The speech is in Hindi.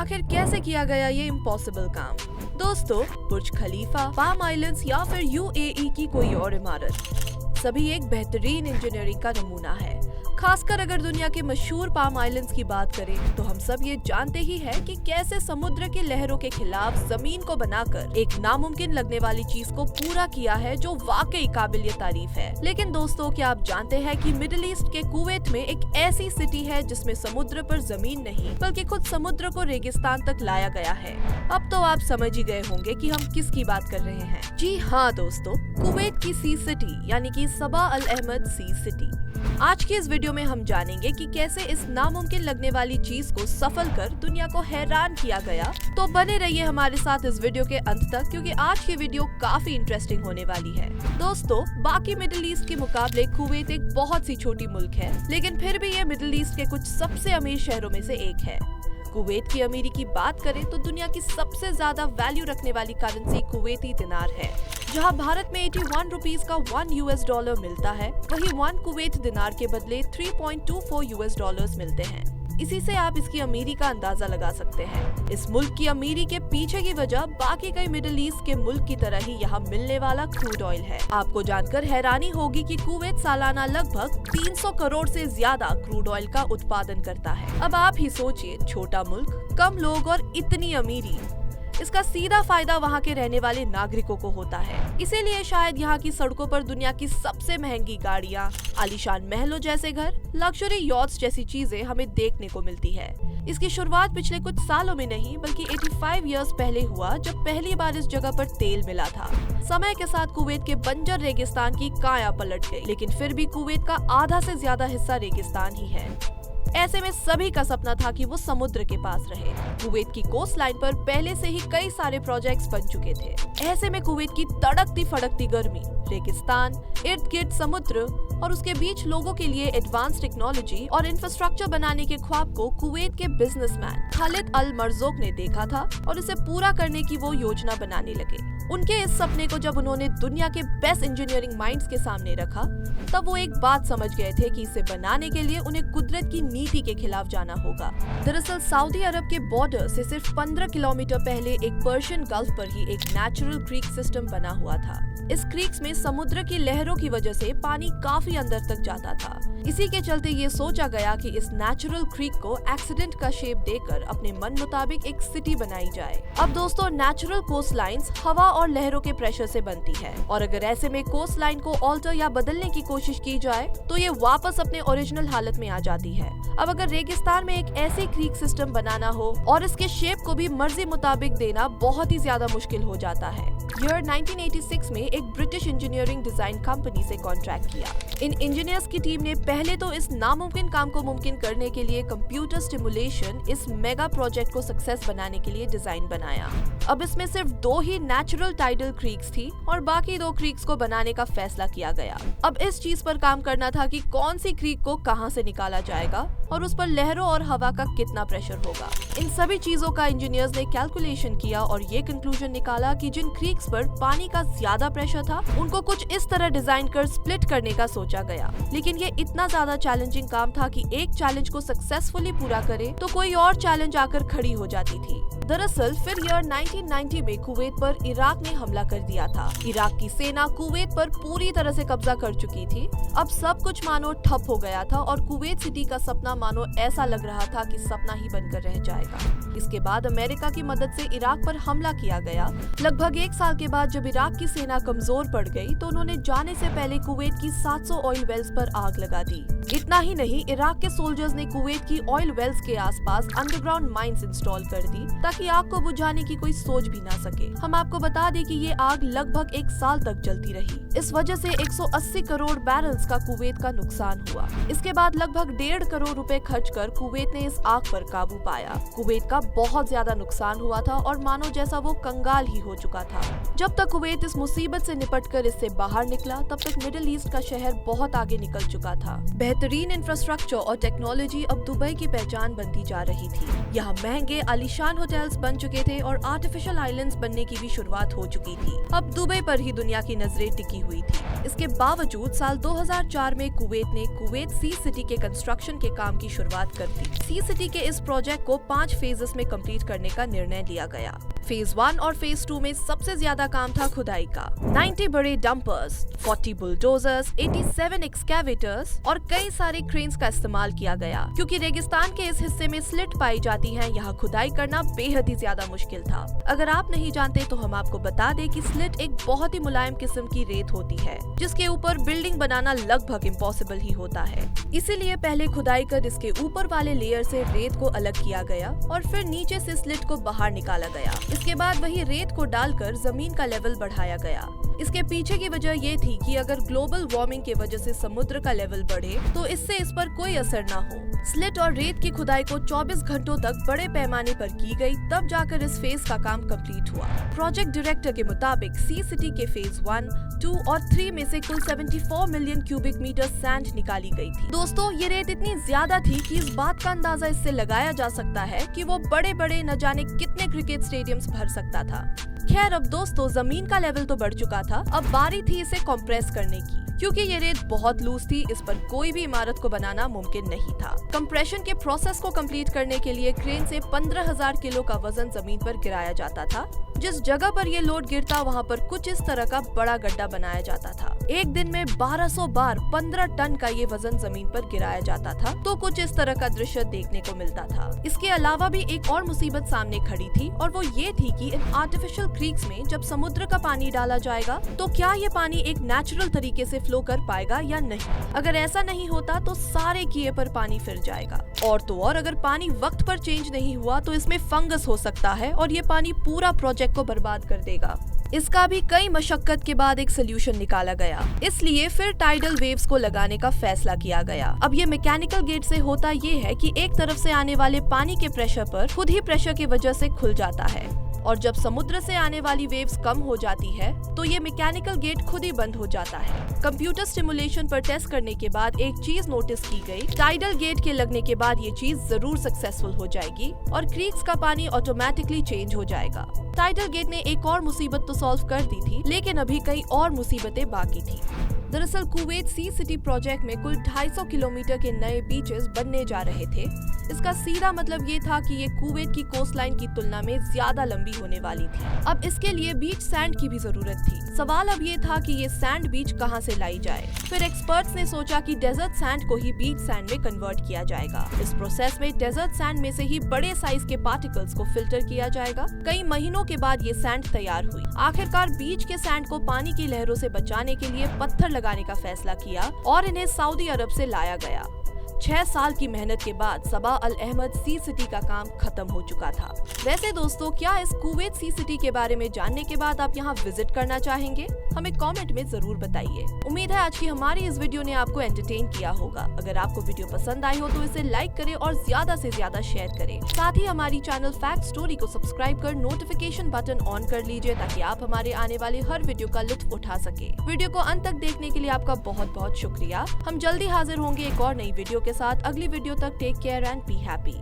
आखिर कैसे किया गया ये इम्पॉसिबल काम? दोस्तों, बुर्ज खलीफा, पाम आइलैंड्स या फिर यूएई की कोई और इमारत, सभी एक बेहतरीन इंजीनियरिंग का नमूना है। खासकर अगर दुनिया के मशहूर पाम आइलैंड्स की बात करें तो हम सब ये जानते ही हैं कि कैसे समुद्र की लहरों के खिलाफ जमीन को बनाकर एक नामुमकिन लगने वाली चीज को पूरा किया है, जो वाकई काबिलियत तारीफ है। लेकिन दोस्तों, क्या आप जानते हैं कि मिडिल ईस्ट के कुवैत में एक ऐसी सिटी है जिसमें समुद्र पर जमीन नहीं बल्कि खुद समुद्र को रेगिस्तान तक लाया गया है। अब तो आप समझ ही गए होंगे कि हम किसकी बात कर रहे हैं। जी हाँ दोस्तों, कुवैत की सी सिटी यानी कि सबा अल अहमद सी सिटी। आज की इस वीडियो में हम जानेंगे कि कैसे इस नामुमकिन लगने वाली चीज को सफल कर दुनिया को हैरान किया गया। तो बने रहिए हमारे साथ इस वीडियो के अंत तक, क्योंकि आज की वीडियो काफी इंटरेस्टिंग होने वाली है। दोस्तों, बाकी मिडिल ईस्ट के मुकाबले कुवैत एक बहुत सी छोटी मुल्क है, लेकिन फिर भी ये मिडिल ईस्ट के कुछ सबसे अमीर शहरों में से एक है। कुवैत की अमीरी की बात करें तो दुनिया की सबसे ज्यादा वैल्यू रखने वाली करेंसी कुवैती दिनार है। जहां भारत में 81 रुपीस का $1 मिलता है, वहीं 1 कुवैत दिनार के बदले $3.24 मिलते हैं। इसी से आप इसकी अमीरी का अंदाजा लगा सकते हैं। इस मुल्क की अमीरी के पीछे की वजह बाकी कई मिडिल ईस्ट के मुल्क की तरह ही यहाँ मिलने वाला क्रूड ऑयल है। आपको जानकर हैरानी होगी कि कुवैत सालाना लगभग 300 करोड़ से ज्यादा क्रूड ऑयल का उत्पादन करता है। अब आप ही सोचिए, छोटा मुल्क, कम लोग और इतनी अमीरी, इसका सीधा फायदा वहाँ के रहने वाले नागरिकों को होता है। इसीलिए शायद यहाँ की सड़कों पर दुनिया की सबसे महंगी गाड़ियाँ, आलीशान महलों जैसे घर, लग्जरी यॉट्स जैसी चीजें हमें देखने को मिलती है। इसकी शुरुआत पिछले कुछ सालों में नहीं बल्कि 85 इयर्स पहले हुआ, जब पहली बार इस जगह पर तेल मिला था। समय के साथ कुवैत के बंजर रेगिस्तान की काया पलट गई, लेकिन फिर भी कुवैत का आधा से ज्यादा हिस्सा रेगिस्तान ही है। ऐसे में सभी का सपना था कि वो समुद्र के पास रहे। कुवैत की कोस्ट लाइन पर पहले से ही कई सारे प्रोजेक्ट्स बन चुके थे। ऐसे में कुवैत की तड़कती फड़कती गर्मी, रेगिस्तान, इर्द गिर्द समुद्र और उसके बीच लोगों के लिए एडवांस टेक्नोलॉजी और इंफ्रास्ट्रक्चर बनाने के ख्वाब को कुवैत के बिजनेसमैन खालिद अल मर्जूक ने देखा था और इसे पूरा करने की वो योजना बनाने लगे। उनके इस सपने को जब उन्होंने दुनिया के बेस्ट इंजीनियरिंग माइंड्स के सामने रखा, तब वो एक बात समझ गए थे कि इसे बनाने के लिए उन्हें कुदरत की नीति के खिलाफ जाना होगा। दरअसल सऊदी अरब के बॉर्डर से सिर्फ 15 किलोमीटर पहले एक पर्शियन गल्फ पर ही एक नेचुरल क्रीक सिस्टम बना हुआ था। इस क्रीक्स में समुद्र की लहरों की वजह से पानी काफी अंदर तक जाता था। इसी के चलते ये सोचा गया कि इस नेचुरल क्रीक को एक्सीडेंट का शेप देकर अपने मन मुताबिक एक सिटी बनाई जाए। अब दोस्तों, नेचुरल कोस्ट लाइन्स हवा और लहरों के प्रेशर से बनती है, और अगर ऐसे में कोस्ट लाइन को ऑल्टर या बदलने की कोशिश की जाए तो ये वापस अपने ओरिजिनल हालत में आ जाती है। अब अगर रेगिस्तान में एक ऐसी क्रीक सिस्टम बनाना हो और इसके शेप को भी मर्जी मुताबिक देना बहुत ही ज्यादा मुश्किल हो जाता है। ईयर 1986 में एक ब्रिटिश इंजीनियरिंग डिजाइन कंपनी से कॉन्ट्रैक्ट किया। इन इंजीनियर्स की टीम ने पहले तो इस नामुमकिन काम को मुमकिन करने के लिए कंप्यूटर स्टिमुलेशन इस मेगा प्रोजेक्ट को सक्सेस बनाने के लिए डिजाइन बनाया। अब इसमें सिर्फ 2 ही नेचुरल टाइडल क्रीक्स थी और बाकी 2 क्रीक्स को बनाने का फैसला किया गया। अब इस चीज पर काम करना था कि कौन सी क्रीक को कहां से निकाला जाएगा और उस पर लहरों और हवा का कितना प्रेशर होगा। इन सभी चीजों का इंजीनियर्स ने कैलकुलेशन किया और ये कंक्लूजन निकाला कि जिन क्रीक्स पर पानी का ज्यादा प्रेशर था, उनको कुछ इस तरह डिजाइन कर स्प्लिट करने का सोचा गया। लेकिन ये इतना ज्यादा चैलेंजिंग काम था कि एक चैलेंज को सक्सेसफुली पूरा करे तो कोई और चैलेंज आकर खड़ी हो जाती थी। दरअसल फिर ईयर 1990 में कुवैत पर इराक ने हमला कर दिया था। इराक की सेना कुवैत पर पूरी तरह से कब्जा कर चुकी थी। अब सब कुछ मानो ठप हो गया था और कुवैत सिटी का सपना मानो ऐसा लग रहा था कि सपना ही बनकर रह जाएगा। इसके बाद अमेरिका की मदद से इराक पर हमला किया गया। लगभग 1 साल के बाद जब इराक की सेना कमजोर पड़ गई तो उन्होंने जाने से पहले कुवैत की 700 ऑयल वेल्स पर आग लगा दी। इतना ही नहीं, इराक के सोल्जर्स ने कुवैत की ऑयल वेल्स के आसपास अंडरग्राउंड माइंस इंस्टॉल कर दी ताकि आग को बुझाने की कोई सोच भी ना सके। हम आपको बता दें कि ये आग लगभग 1 साल तक जलती रही। इस वजह से 180 करोड़ बैरल्स का कुवैत का नुकसान हुआ। इसके बाद लगभग 1.5 करोड़ रुपए खर्च कर कुवैत ने इस आग पर काबू पाया। कुवैत का बहुत ज्यादा नुकसान हुआ था और मानो जैसा वो कंगाल ही हो चुका था। जब तक कुवैत इस मुसीबत से निपटकर इससे बाहर निकला, तब तक मिडिल ईस्ट का शहर बहुत आगे निकल चुका था। बेहतरीन इंफ्रास्ट्रक्चर और टेक्नोलॉजी अब दुबई की पहचान बनती जा रही थी। यहाँ महंगे आलीशान होटल्स बन चुके थे और आर्टिफिशियल आइलैंड्स बनने की भी शुरुआत हो चुकी थी। अब दुबई पर ही दुनिया की नजरें टिकी हुई थी। इसके बावजूद साल 2004 में कुवैत ने कुवैत सी सिटी के कंस्ट्रक्शन के काम की शुरुआत कर दी। सी सिटी के इस प्रोजेक्ट को 5 फेजेस में कंप्लीट करने का निर्णय लिया गया। फेज 1 और फेज 2 में सबसे ज्यादा काम था खुदाई का। 90 बड़े डंपर्स, 40 बुलडोजर्स, 87 एक्सकैवेटर्स और कई सारे क्रेन्स का इस्तेमाल किया गया। क्योंकि रेगिस्तान के इस हिस्से में स्लिट पाई जाती हैं, यहाँ खुदाई करना बेहद ही ज्यादा मुश्किल था। अगर आप नहीं जानते तो हम आपको बता दें कि स्लिट एक बहुत ही मुलायम किस्म की रेत होती है, जिसके ऊपर बिल्डिंग बनाना लगभग इम्पॉसिबल ही होता है। इसीलिए पहले खुदाई कर इसके ऊपर वाले लेयर से रेत को अलग किया गया और फिर नीचे से स्लिट को बाहर निकाला गया। इसके बाद वही रेत को डालकर जमीन का लेवल बढ़ाया गया। इसके पीछे की वजह ये थी कि अगर ग्लोबल वार्मिंग की वजह से समुद्र का लेवल बढ़े तो इससे इस पर कोई असर न हो। स्लिट और रेत की खुदाई को 24 घंटों तक बड़े पैमाने पर की गई, तब जाकर इस फेज का काम कंप्लीट हुआ। प्रोजेक्ट डायरेक्टर के मुताबिक सी सिटी के फेज 1, 2 और 3 में से कुल 74 मिलियन क्यूबिक मीटर सैंड निकाली गई थी। दोस्तों, ये रेत इतनी ज्यादा थी कि इस बात का अंदाजा इससे लगाया जा सकता है कि वो बड़े बड़े न जाने कितने क्रिकेट स्टेडियम्स भर सकता था। खैर, अब दोस्तों जमीन का लेवल तो बढ़ चुका था, अब बारी थी इसे कंप्रेस करने की। क्योंकि ये रेत बहुत लूज थी, इस पर कोई भी इमारत को बनाना मुमकिन नहीं था। कंप्रेशन के प्रोसेस को कंप्लीट करने के लिए क्रेन से 15,000 किलो का वजन जमीन पर गिराया जाता था। जिस जगह पर ये लोड गिरता वहाँ पर कुछ इस तरह का बड़ा गड्ढा बनाया जाता था। एक दिन में 1200 बार 15 टन का ये वजन जमीन पर गिराया जाता था, तो कुछ इस तरह का दृश्य देखने को मिलता था। इसके अलावा भी एक और मुसीबत सामने खड़ी थी और वो ये थी कि इन आर्टिफिशियल क्रीक्स में जब समुद्र का पानी डाला जाएगा तो क्या ये पानी एक नेचुरल तरीके से फ्लो कर पाएगा या नहीं। अगर ऐसा नहीं होता तो सारे किए पर पानी फिर जाएगा। और तो और अगर पानी वक्त पर चेंज नहीं हुआ तो इसमें फंगस हो सकता है और ये पानी पूरा प्रोजेक्ट को बर्बाद कर देगा। इसका भी कई मशक्कत के बाद एक सोल्यूशन निकाला गया, इसलिए फिर टाइडल वेव्स को लगाने का फैसला किया गया। अब ये मैकेनिकल गेट से होता ये है कि एक तरफ से आने वाले पानी के प्रेशर पर खुद ही प्रेशर की वजह से खुल जाता है और जब समुद्र से आने वाली वेव्स कम हो जाती है तो ये मैकेनिकल गेट खुद ही बंद हो जाता है। कंप्यूटर स्टिमुलेशन पर टेस्ट करने के बाद एक चीज नोटिस की गई, टाइडल गेट के लगने के बाद ये चीज जरूर सक्सेसफुल हो जाएगी और क्रीक्स का पानी ऑटोमेटिकली चेंज हो जाएगा। टाइडल गेट ने एक और मुसीबत तो सॉल्व कर दी थी, लेकिन अभी कई और मुसीबतें बाकी थी। दरअसल कुवैत सी सिटी प्रोजेक्ट में कुल 250 किलोमीटर के नए बीचेस बनने जा रहे थे। इसका सीधा मतलब ये था कि ये कुवैत की कोस्टलाइन की तुलना में ज्यादा लंबी होने वाली थी। अब इसके लिए बीच सैंड की भी जरूरत थी। सवाल अब ये था कि ये सैंड बीच कहाँ से लाई जाए। फिर एक्सपर्ट्स ने सोचा कि डेजर्ट सैंड को ही बीच सैंड में कन्वर्ट किया जाएगा। इस प्रोसेस में डेजर्ट सैंड में से ही बड़े साइज के पार्टिकल्स को फिल्टर किया जाएगा। कई महीनों के बाद ये सैंड तैयार हुई। आखिरकार बीच के सैंड को पानी की लहरों से बचाने के लिए पत्थर लगाने का फैसला किया और इन्हें सऊदी अरब से लाया गया। 6 साल की मेहनत के बाद सबा अल अहमद सी सिटी का काम खत्म हो चुका था। वैसे दोस्तों, क्या इस कुवैत सी सिटी के बारे में जानने के बाद आप यहाँ विजिट करना चाहेंगे? हमें कमेंट में जरूर बताइए। उम्मीद है आज की हमारी इस वीडियो ने आपको एंटरटेन किया होगा। अगर आपको वीडियो पसंद आई हो तो इसे लाइक करें और ज्यादा से ज्यादा शेयर करें। साथ ही हमारी चैनल फैक्ट स्टोरी को सब्सक्राइब कर नोटिफिकेशन बटन ऑन कर लीजिए ताकि आप हमारे आने वाले हर वीडियो का लुत्फ उठा सके। वीडियो को अंत तक देखने के लिए आपका बहुत बहुत शुक्रिया। हम जल्दी हाजिर होंगे एक और नई वीडियो के साथ। अगली वीडियो तक take care and be happy.